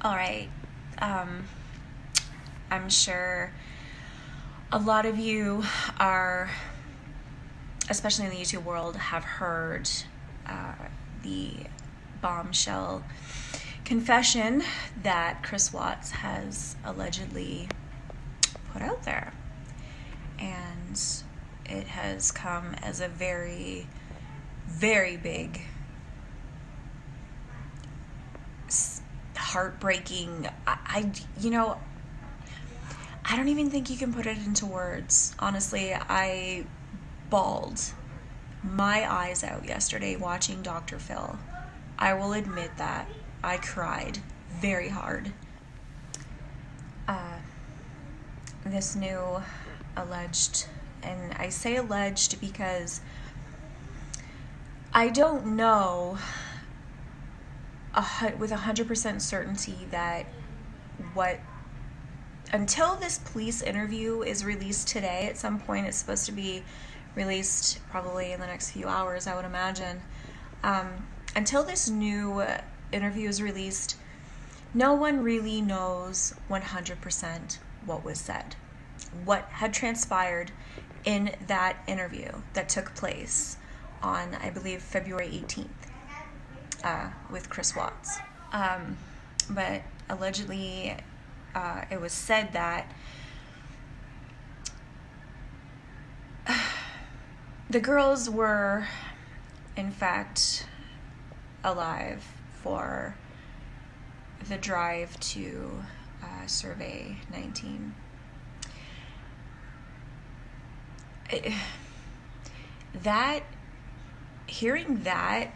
All right. Um, I'm sure a lot of you are, especially in the YouTube world, have heard the bombshell confession that Chris Watts has allegedly put out there. And it has come as a very, very big, heartbreaking, I don't even think you can put it into words. Honestly, I bawled my eyes out yesterday watching Dr. Phil. I will admit that. I cried very hard. This new alleged, and I say alleged because I don't know with 100% certainty that until this police interview is released today, at some point it's supposed to be released probably in the next few hours, I would imagine. Until this new interview is released, no one really knows 100% what was said, what had transpired in that interview that took place on, I believe, February 18th with Chris Watts. But allegedly, it was said that the girls were, in fact, alive for the drive to Survey 19. Hearing that,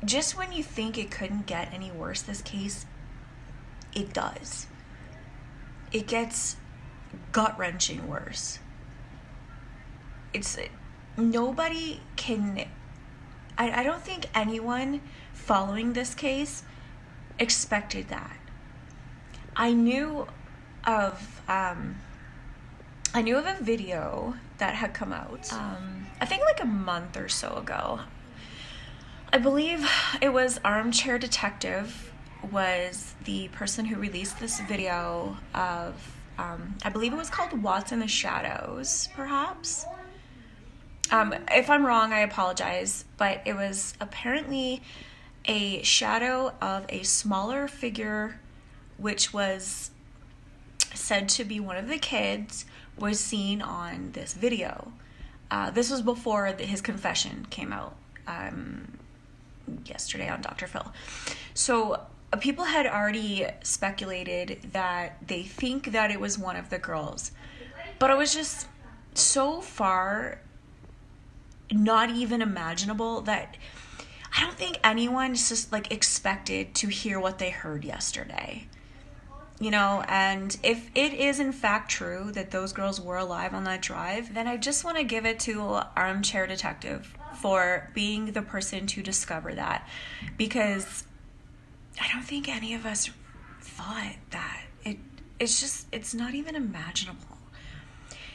just when you think it couldn't get any worse, this case, it does. It gets gut-wrenching worse. Nobody can, I don't think anyone following this case expected that. I knew of a video that had come out, I think like a month or so ago. I believe it was Armchair Detective was the person who released this video of, I believe it was called Watts in the Shadows, perhaps. If I'm wrong, I apologize, but it was apparently a shadow of a smaller figure, which was said to be one of the kids, was seen on this video. This was before his confession came out yesterday on Dr. Phil. So people had already speculated that they think that it was one of the girls, but it was just so far not even imaginable that I don't think anyone just expected to hear what they heard yesterday. And if it is in fact true that those girls were alive on that drive, then I just want to give it to Armchair Detective for being the person to discover that, because I don't think any of us thought that. It's not even imaginable.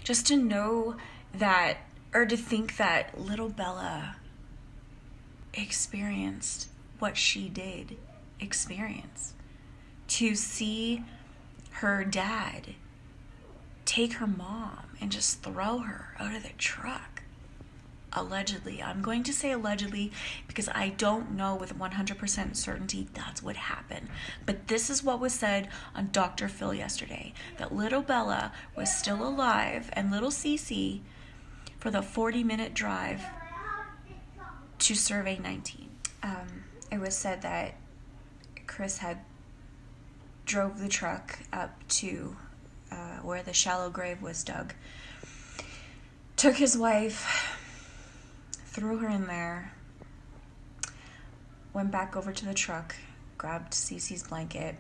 Just to know that, or to think that little Bella experienced what she did experience. To see her dad take her mom and just throw her out of the truck. Allegedly. I'm going to say allegedly because I don't know with 100% certainty that's what happened. But this is what was said on Dr. Phil yesterday. That little Bella was still alive and little Cece for the 40-minute drive to Survey 19. It was said that Chris had drove the truck up to where the shallow grave was dug, took his wife, threw her in there, went back over to the truck, grabbed Cece's blanket,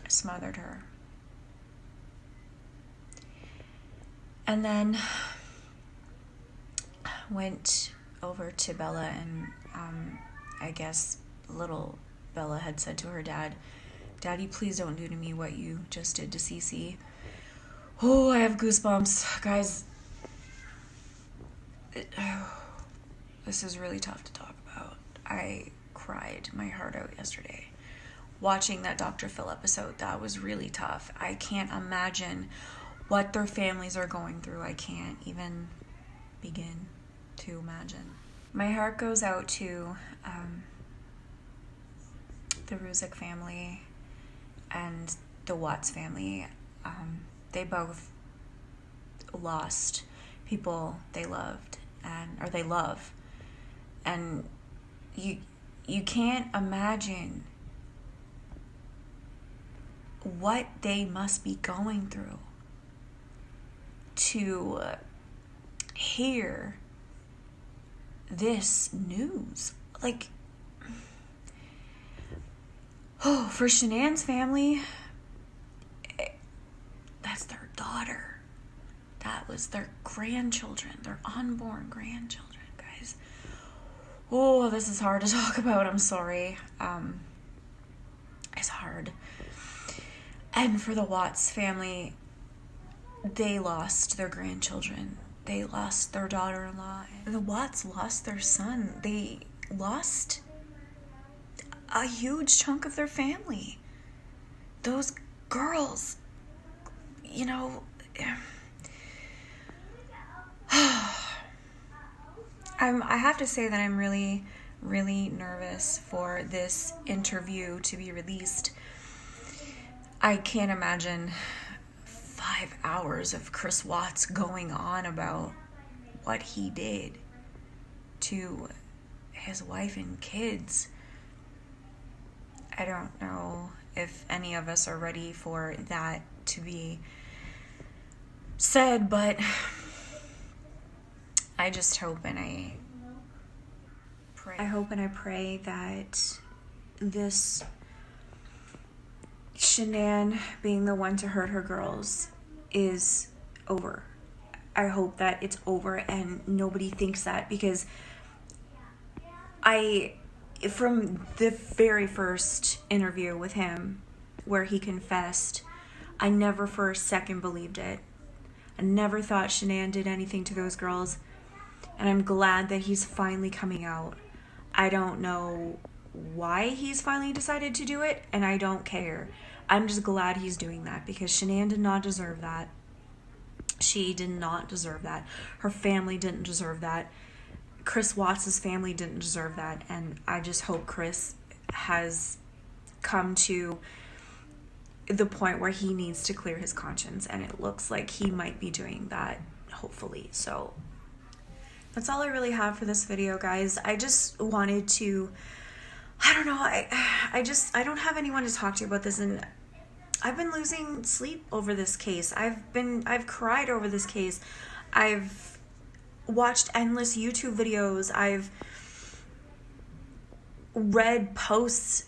smothered her, and then went over to Bella, and I guess little Bella had said to her dad, "Daddy, please don't do to me what you just did to Cece." Oh, I have goosebumps. Guys, this is really tough to talk about. I cried my heart out yesterday watching that Dr. Phil episode. That was really tough. I can't imagine what their families are going through. I can't even begin to imagine. My heart goes out to the Ruzick family and the Watts family. They both lost people they loved or they love, and you can't imagine what they must be going through to hear this news. Like, oh, for Shanann's family, that's their daughter. That was their grandchildren, their unborn grandchildren, guys. Oh, this is hard to talk about. I'm sorry. It's hard. And for the Watts family, they lost their grandchildren. They lost their daughter-in-law. The Watts lost their son. They lost a huge chunk of their family. Those girls, you know, I have to say that I'm really, really nervous for this interview to be released. I can't imagine 5 hours of Chris Watts going on about what he did to his wife and kids. I don't know if any of us are ready for that to be said, but I just hope and I pray. I hope and I pray that this Shanann being the one to hurt her girls is over. I hope that it's over and nobody thinks that, because from the very first interview with him where he confessed, I never for a second believed it. I never thought Shanann did anything to those girls, and I'm glad that he's finally coming out. I don't know why he's finally decided to do it, and I don't care. I'm just glad he's doing that, because Shanann did not deserve that. She did not deserve that. Her family didn't deserve that. Chris Watts' family didn't deserve that, and I just hope Chris has come to the point where he needs to clear his conscience, and it looks like he might be doing that, hopefully. So that's all I really have for this video, guys. I just wanted to, I don't know, I don't have anyone to talk to about this, and I've been losing sleep over this case. I've cried over this case. I've watched endless YouTube videos. I've read posts.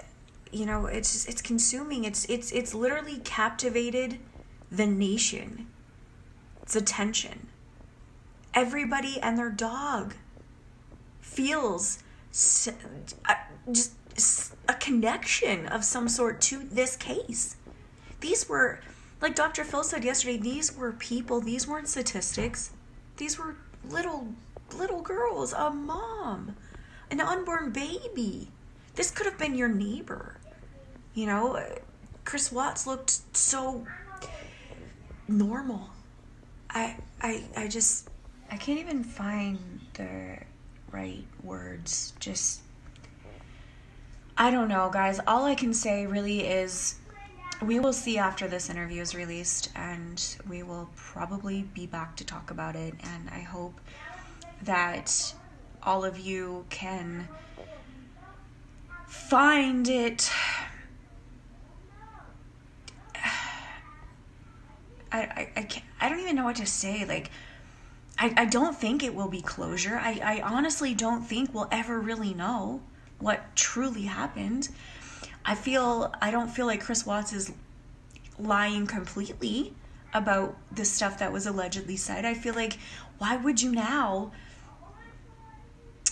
You know, it's consuming. It's literally captivated the nation. It's attention. Everybody and their dog feels just a connection of some sort to this case. These were, like Dr. Phil said yesterday, these were people. These weren't statistics. These were little girls, a mom, an unborn baby. This could have been your neighbor. You know, Chris Watts looked so normal. I can't even find the right words. Just, I don't know, guys. All I can say really is we will see after this interview is released, and we will probably be back to talk about it. And I hope that all of you can find it. I don't even know what to say. Like, I don't think it will be closure. I honestly don't think we'll ever really know what truly happened. I don't feel like Chris Watts is lying completely about the stuff that was allegedly said. I feel like, why would you now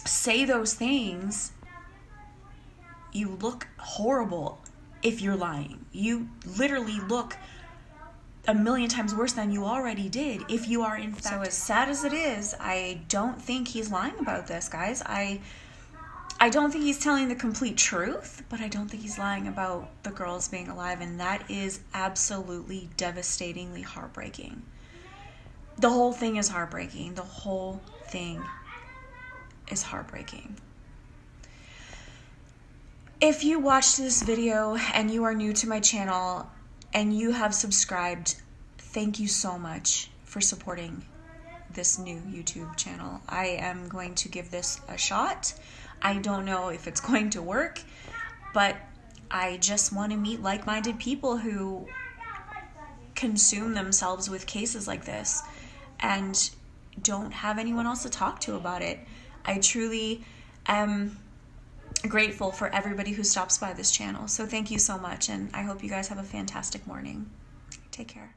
say those things? You look horrible if you're lying. You literally look a million times worse than you already did if you are in fact. So as sad as it is, I don't think he's lying about this, guys. I I don't think he's telling the complete truth, but I don't think he's lying about the girls being alive, and that is absolutely devastatingly heartbreaking. The whole thing is heartbreaking. The whole thing is heartbreaking. If you watched this video and you are new to my channel and you have subscribed, thank you so much for supporting this new YouTube channel. I am going to give this a shot. I don't know if it's going to work, but I just want to meet like-minded people who consume themselves with cases like this and don't have anyone else to talk to about it. I truly am grateful for everybody who stops by this channel. So thank you so much, and I hope you guys have a fantastic morning. Take care.